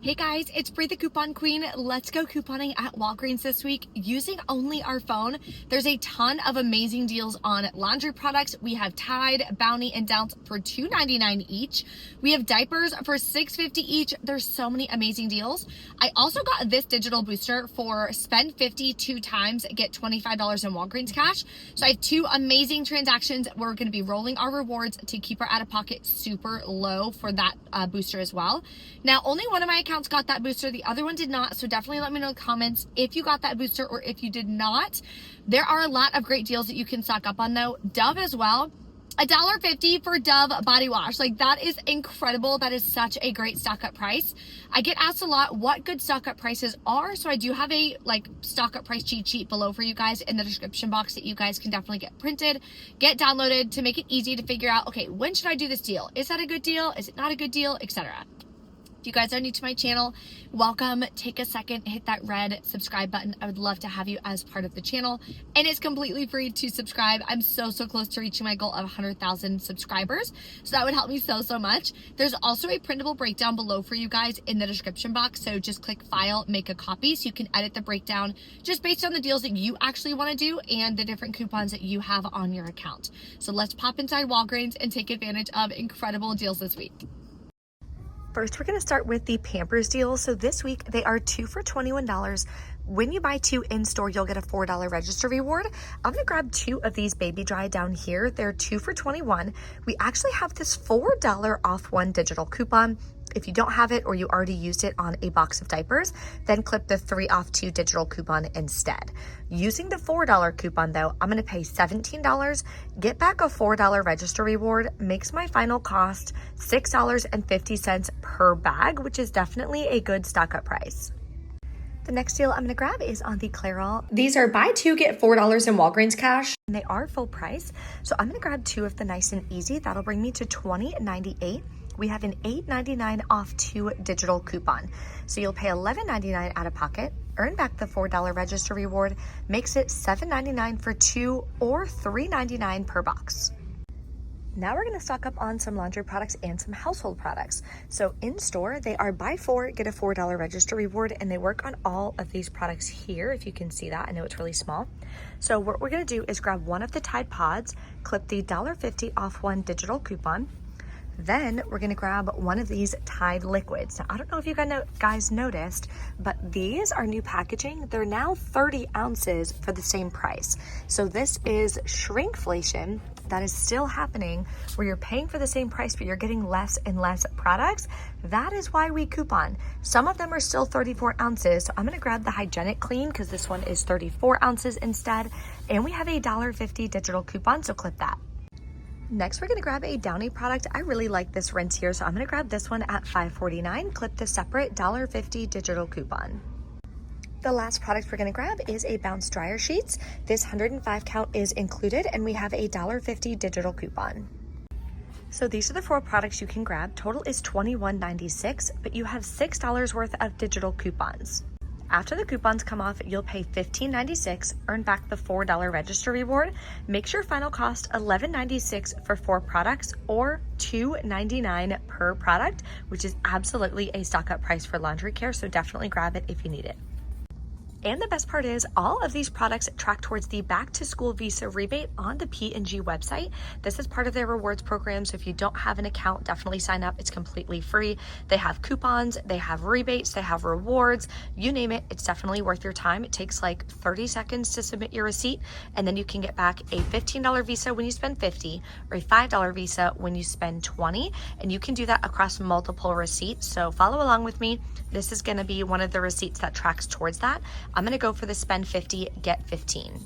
Hey guys, it's Bree the Coupon Queen. Let's go couponing at Walgreens this week using only our phone. There's a ton of amazing deals on laundry products. We have Tide, Bounty, and Downs for $2.99 each. We have diapers for $6.50 each. There's so many amazing deals. I also got this digital booster for spend 50 two times, get $25 in Walgreens cash. So I have two amazing transactions. We're going to be rolling our rewards to keep our out-of-pocket super low for that booster as well. Now, only one of my accounts got that booster, the other one did not, so definitely let me know in the comments if you got that booster or if you did not. There are a lot of great deals that you can stock up on though. Dove as well, $1.50 for Dove body wash. Like, that is incredible. That is such a great stock up price. I get asked a lot what good stock up prices are, so I do have a stock up price cheat sheet below for you guys in the description box that you guys can definitely get printed, get downloaded to make it easy to figure out, okay, when should I do this deal? Is that a good deal? Is it not a good deal? Etc. If you guys are new to my channel, welcome. Take a second, hit that red subscribe button. I would love to have you as part of the channel, and it's completely free to subscribe. I'm so close to reaching my goal of 100,000 subscribers, so that would help me so much. There's also a printable breakdown below for you guys in the description box, so just click file, make a copy, so you can edit the breakdown just based on the deals that you actually want to do and the different coupons that you have on your account. So let's pop inside Walgreens and take advantage of incredible deals this week. First, we're going to start with the Pampers deal. So this week, they are 2 for $21. When you buy 2 in-store, you'll get a $4 register reward. I'm going to grab 2 of these Baby Dry down here. They're 2 for $21. We actually have this $4 off 1 digital coupon. If you don't have it or you already used it on a box of diapers, then clip the 3 off 2 digital coupon instead. Using the $4 coupon though, I'm going to pay $17, get back a $4 register reward, makes my final cost $6.50 per bag, which is definitely a good stock up price. The next deal I'm going to grab is on the Clairol. These are buy 2, get $4 in Walgreens cash. And they are full price. So I'm going to grab 2 of the Nice and Easy. That'll bring me to $20.98. We have an $8.99 off 2 digital coupon. So you'll pay $11.99 out of pocket, earn back the $4 register reward, makes it $7.99 for 2 or $3.99 per box. Now we're going to stock up on some laundry products and some household products. So in store, they are buy 4, get a $4 register reward, and they work on all of these products here. If you can see that, I know it's really small. So what we're going to do is grab one of the Tide Pods, clip the $1.50 off 1 digital coupon. Then we're going to grab one of these Tide liquids. Now, I don't know if you guys noticed, but these are new packaging. They're now 30 ounces for the same price. So this is shrinkflation that is still happening, where you're paying for the same price, but you're getting less and less products. That is why we coupon. Some of them are still 34 ounces. So I'm going to grab the Hygienic Clean because this one is 34 ounces instead. And we have a $1.50 digital coupon, so clip that. Next, we're going to grab a Downy product. I really like this rinse here, so I'm going to grab this one at $5.49. Clip the separate $1.50 digital coupon. The last product we're going to grab is a Bounce dryer sheets. This 105 count is included, and we have a $1.50 digital coupon. So these are the 4 products you can grab. Total is $21.96, but you have $6 worth of digital coupons. After the coupons come off, you'll pay $15.96, earn back the $4 register reward, makes your final cost $11.96 for 4 products or $2.99 per product, which is absolutely a stock up price for laundry care, so definitely grab it if you need it. And the best part is all of these products track towards the back to school Visa rebate on the P&G website. This is part of their rewards program, so if you don't have an account, definitely sign up. It's completely free. They have coupons, they have rebates, they have rewards, you name it. It's definitely worth your time. It takes like 30 seconds to submit your receipt, and then you can get back a $15 Visa when you spend $50 or a $5 Visa when you spend $20, and you can do that across multiple receipts. So follow along with me. This is going to be one of the receipts that tracks towards that. I'm going to go for the spend 50, get 15.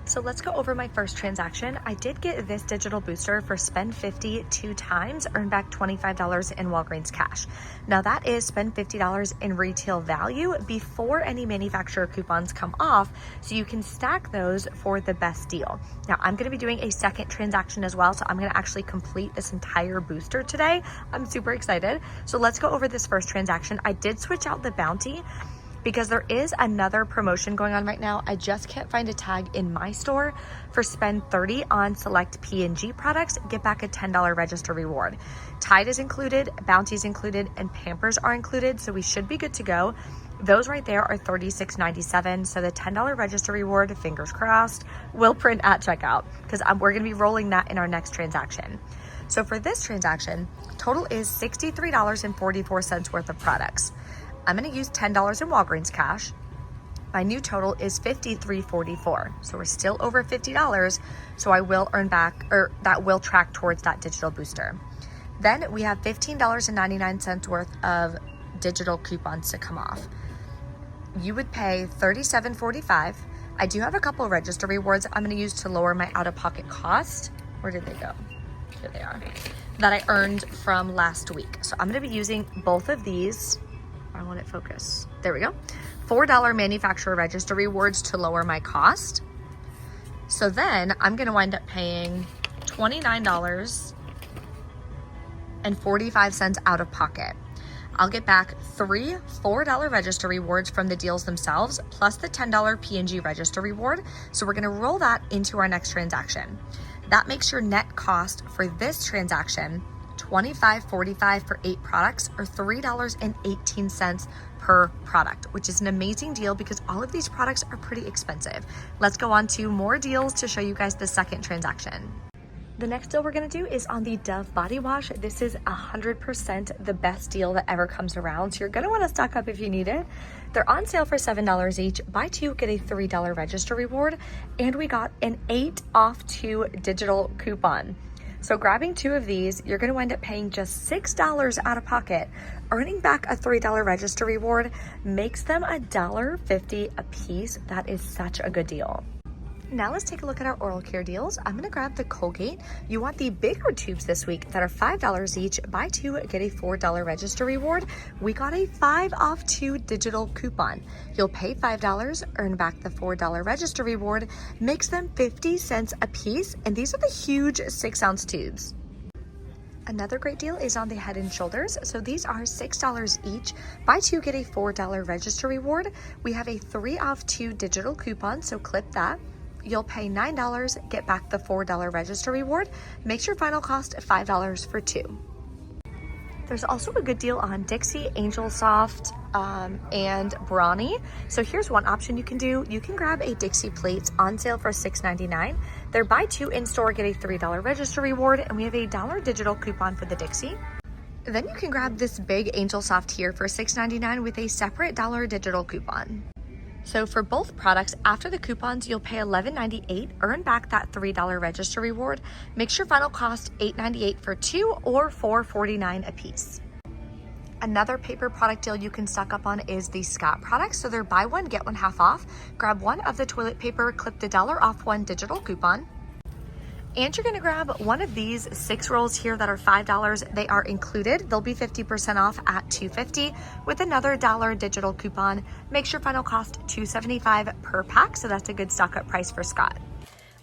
So let's go over my first transaction. I did get this digital booster for spend 50 2 times, earn back $25 in Walgreens cash. Now that is spend $50 in retail value before any manufacturer coupons come off, so you can stack those for the best deal. Now I'm going to be doing a second transaction as well, so I'm going to actually complete this entire booster today. I'm super excited. So let's go over this first transaction. I did switch out the Bounty. because there is another promotion going on right now. I just can't find a tag in my store. For spend 30 on select P&G products, get back a $10 register reward. Tide is included, Bounty's included, and Pampers are included, so we should be good to go. Those right there are $36.97, so the $10 register reward, fingers crossed, will print at checkout, because we're going to be rolling that in our next transaction. So for this transaction, total is $63.44 worth of products. I'm going to use $10 in Walgreens cash. My new total is $53.44, so we're still over $50, so I will earn back, or that will track towards that digital booster. Then we have $15.99 worth of digital coupons to come off. You would pay $37.45. I do have a couple of register rewards I'm going to use to lower my out-of-pocket cost. Where did they go? Here they are. That I earned from last week. So I'm going to be using both of these. I want it focus. There we go. $4 manufacturer register rewards to lower my cost. So then I'm going to wind up paying $29.45 out of pocket. I'll get back 3 $4 register rewards from the deals themselves, plus the $10 P&G register reward. So we're gonna roll that into our next transaction. That makes your net cost for this transaction $25.45 for 8 products, or $3.18 per product, which is an amazing deal because all of these products are pretty expensive. Let's go on to more deals to show you guys the second transaction. The next deal we're gonna do is on the Dove body wash. This is 100% the best deal that ever comes around, so you're gonna wanna stock up if you need it. They're on sale for $7 each. Buy 2, get a $3 register reward, and we got an 8 off 2 digital coupon. So grabbing 2 of these, you're gonna wind up paying just $6 out of pocket. Earning back a $3 register reward makes them $1.50 a piece. That is such a good deal. Now let's take a look at our oral care deals. I'm gonna grab the Colgate. You want the bigger tubes this week that are $5 each. Buy 2, get a $4 register reward. We got a 5 off 2 digital coupon. You'll pay $5, earn back the $4 register reward, makes them 50 cents a piece, and these are the huge 6-ounce tubes. Another great deal is on the Head & Shoulders. So these are $6 each. Buy 2, get a $4 register reward. We have a 3 off 2 digital coupon, so clip that. You'll pay $9, get back the $4 register reward. Makes your final cost $5 for 2. There's also a good deal on Dixie, Angel Soft, and Brawny. So here's one option you can do. You can grab a Dixie plates on sale for $6.99. They're buy 2 in store, get a $3 register reward, and we have a $1 digital coupon for the Dixie. Then you can grab this big Angel Soft here for $6.99 with a separate $1 digital coupon. So for both products, after the coupons, you'll pay $11.98, earn back that $3 register reward, makes your final cost $8.98 for 2 or $4.49 a piece. Another paper product deal you can stock up on is the Scott products. So they're buy 1, get 1 half off. Grab 1 of the toilet paper, clip the $1 off 1 digital coupon. And you're gonna grab one of these 6 rolls here that are $5. They are included. They'll be 50% off at $2.50 with another $1 digital coupon. Makes your final cost $2.75 per pack, so that's a good stock up price for Scott.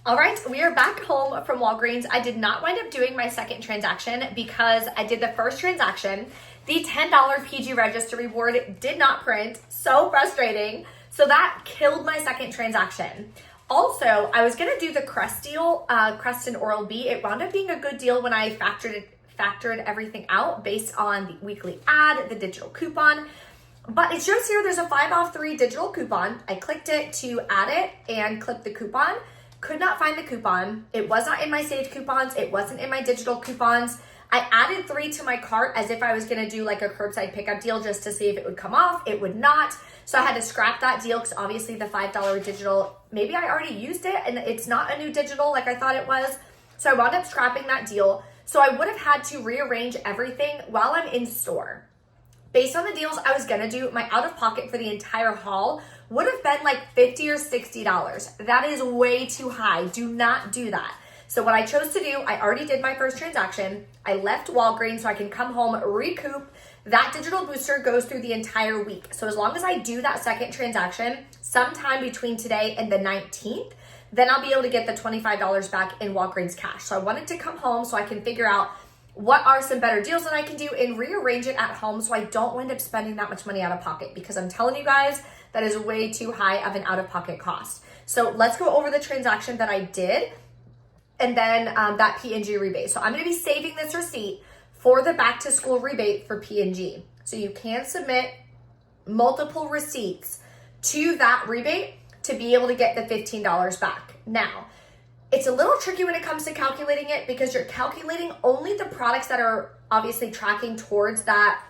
All right, we are back home from Walgreens. I did not wind up doing my second transaction because I did the first transaction. The $10 PG register reward did not print. So frustrating. So that killed my second transaction. Also, I was gonna do the Crest deal, Crest and Oral-B. It wound up being a good deal when I factored everything out based on the weekly ad, the digital coupon. But it shows here there's a 5 off 3 digital coupon. I clicked it to add it and click the coupon. Could not find the coupon. It was not in my saved coupons. It wasn't in my digital coupons. I added 3 to my cart as if I was gonna do like a curbside pickup deal just to see if it would come off. It would not. So I had to scrap that deal because obviously the $5 digital, maybe I already used it and it's not a new digital like I thought it was. So I wound up scrapping that deal. So I would have had to rearrange everything while I'm in store. Based on the deals I was gonna do, my out of pocket for the entire haul would have been like $50 or $60. That is way too high. Do not do that. So what I chose to do, I already did my first transaction. I left Walgreens so I can come home, recoup. That digital booster goes through the entire week. So as long as I do that second transaction sometime between today and the 19th, then I'll be able to get the $25 back in Walgreens cash. So I wanted to come home so I can figure out what are some better deals that I can do and rearrange it at home so I don't wind up spending that much money out of pocket, because I'm telling you guys, that is way too high of an out-of-pocket cost. So let's go over the transaction that I did and then that P&G rebate. So I'm gonna be saving this receipt for the back to school rebate for P&G. So you can submit multiple receipts to that rebate to be able to get the $15 back. Now, it's a little tricky when it comes to calculating it because you're calculating only the products that are obviously tracking towards that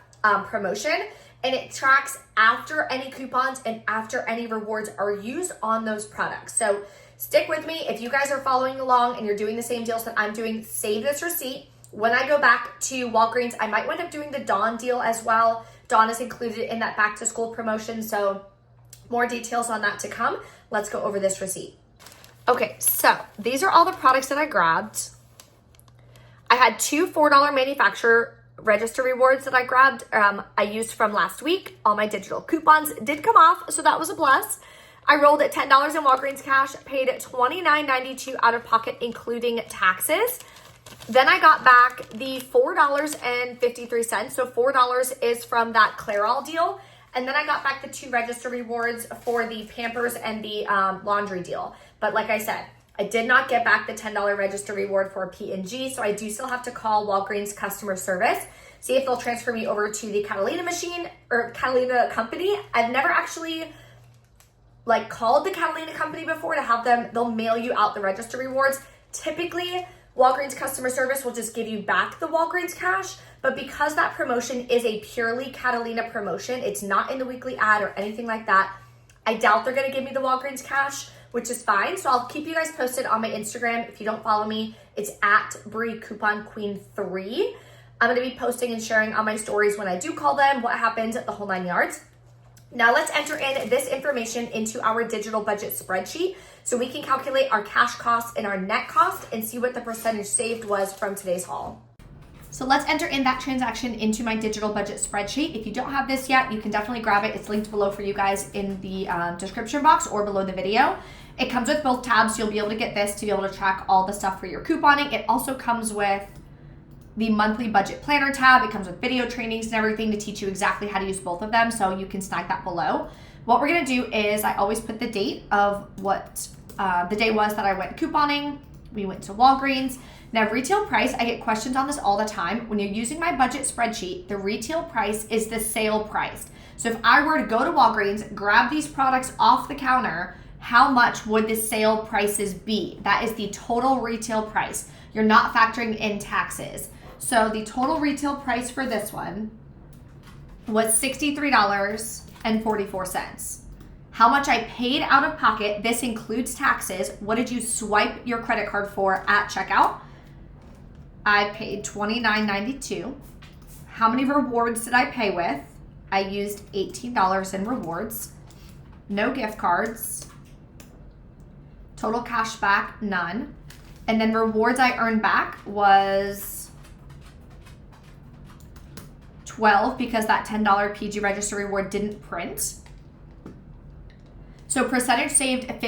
promotion, and it tracks after any coupons and after any rewards are used on those products. So stick with me. If you guys are following along and you're doing the same deals that I'm doing, save this receipt. When I go back to Walgreens, I might wind up doing the Dawn deal as well. Dawn is included in that back to school promotion, so more details on that to come. Let's go over this receipt. Okay, so these are all the products that I grabbed. I had 2 $4 manufacturer register rewards that I grabbed. I used from last week. All my digital coupons did come off, so that was a plus. I rolled at $10 in Walgreens cash, paid $29.92 out of pocket, including taxes. Then I got back the $4.53. So $4 is from that Clairol deal. And then I got back the 2 register rewards for the Pampers and the laundry deal. But like I said, I did not get back the $10 register reward for P&G, so I do still have to call Walgreens customer service, see if they'll transfer me over to the Catalina machine or Catalina company. I've never actually called the Catalina company before to have them, they'll mail you out the register rewards. Typically, Walgreens customer service will just give you back the Walgreens cash, but because that promotion is a purely Catalina promotion, it's not in the weekly ad or anything like that, I doubt they're gonna give me the Walgreens cash, which is fine. So I'll keep you guys posted on my Instagram. If you don't follow me, it's at Brie Coupon Queen 3. I'm gonna be posting and sharing on my stories when I do call them, what happened, the whole 9 yards. Now let's enter in this information into our digital budget spreadsheet so we can calculate our cash costs and our net cost and see what the percentage saved was from today's haul. So let's enter in that transaction into my digital budget spreadsheet. If you don't have this yet, you can definitely grab it. It's linked below for you guys in the description box or below the video. It comes with both tabs. You'll be able to get this to be able to track all the stuff for your couponing. It also comes with the monthly budget planner tab. It comes with video trainings and everything to teach you exactly how to use both of them, so you can snag that below. What we're gonna do is I always put the date of what the day was that I went couponing. We went to Walgreens. Now retail price, I get questions on this all the time. When you're using my budget spreadsheet, the retail price is the sale price. So if I were to go to Walgreens, grab these products off the counter, how much would the sale prices be? That is the total retail price. You're not factoring in taxes. So the total retail price for this one was $63.44. How much I paid out of pocket, this includes taxes. What did you swipe your credit card for at checkout? I paid $29.92. How many rewards did I pay with? I used $18 in rewards. No gift cards. Total cash back, none. And then rewards I earned back was 12 because that $10 PG register reward didn't print. So percentage saved